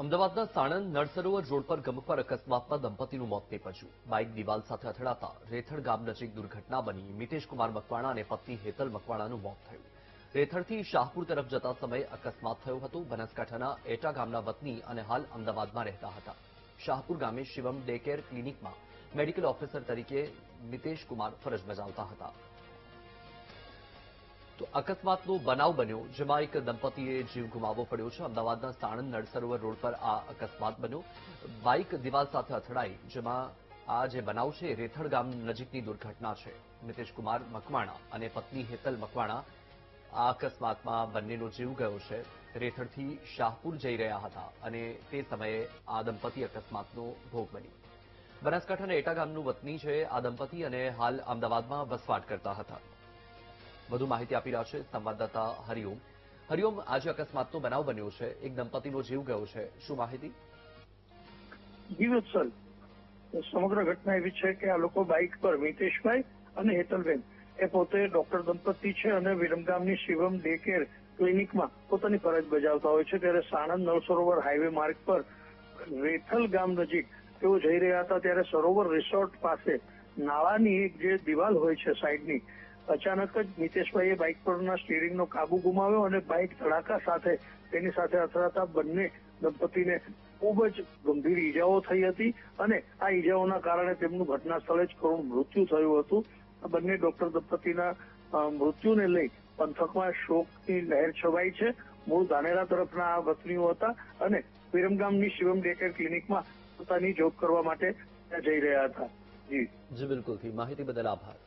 અમદાવાદના સાણંદ નળસરોવર રોડ પર ગમખ્વાર અકસ્માતમાં દંપતીનું મોત નીપજ્યું. બાઇક દિવાલ સાથે અથડાતા રેથડ ગામ નજીક દુર્ઘટના બની. મિતેશકુમાર મકવાણા અને પત્ની હેતલ મકવાણાનું મોત થયું. રેથડથી શાહપુર તરફ જતા સમયે અકસ્માત થયો હતો. બનાસકાંઠાના એટા ગામના વતની અને હાલ અમદાવાદમાં રહેતા હતા. શાહપુર ગામે શિવમ ડે કેર ક્લિનિકમાં મેડિકલ ઓફિસર તરીકે મિતેશકુમાર ફરજ બજાવતા હતા. તો અકસ્માતનો બનાવ બન્યો જેમાં એક દંપતીએ જીવ ગુમાવવો પડ્યો છે. અમદાવાદના સાણંદ નળસરોવર રોડ પર આ અકસ્માત બન્યો. બાઇક દિવાલ સાથે અથડાઈ, જેમાં આ જે બનાવ છે રેથડ ગામ નજીકની દુર્ઘટના છે. મિતેશકુમાર મકવાણા અને પત્ની હેતલ મકવાણા આ અકસ્માતમાં બંનેનો જીવ ગયો છે. રેથડથી શાહપુર જઈ રહ્યા હતા અને તે સમયે આ દંપતી અકસ્માતનો ભોગ બની. બનાસકાંઠાના એટા ગામનું વતની છે આ દંપતી અને હાલ અમદાવાદમાં વસવાટ કરતા હતા. વધુ માહિતી આપી રહ્યા છે સંવાદદાતા હરિઓમ. હરિઓમ, આજે અકસ્માતનો બનાવ બન્યો છે, એક દંપતીનો જીવ ગયો છે, શું માહિતી? જીવત્સલ, સમગ્ર ઘટના એવી છે કે આ લોકો બાઇક પર મિતેશભાઈ અને હેતલબેન એ પોતે ડોક્ટર દંપતી છે અને વિરમગામની શિવમ ડે કેર ક્લિનિકમાં પોતાની ફરજ બજાવતા હોય છે. ત્યારે સાણંદ નળસરોવર હાઈવે માર્ગ પર રેથલ ગામ નજીક તેઓ જઈ રહ્યા હતા ત્યારે સરોવર રિસોર્ટ પાસે નાળાની એક જે દિવાલ હોય છે સાઈડની, અચાનક જ મિતેશભાઈએ બાઇક પરના સ્ટીયરિંગનો કાબુ ગુમાવ્યો અને બાઇક ધડાકા સાથે તેની સાથે અથડાતા બંને દંપતીને ખૂબ જ ગંભીર ઈજાઓ થઈ હતી અને આ ઈજાઓના કારણે તેમનું ઘટના સ્થળે જ કરુણ મૃત્યુ થયું હતું. આ બંને ડોક્ટર દંપતીના મૃત્યુને લઈ પંથકમાં શોકની લહેર છવાઈ છે. મૂળ ધાનેરા તરફના આ વતનીઓ હતા અને વિરમગામની શિવમ ડે કેર ક્લિનિકમાં પોતાની જોબ કરવા માટે જઈ રહ્યા હતા. જી બિલકુલ. માહિતી બદલ આભાર.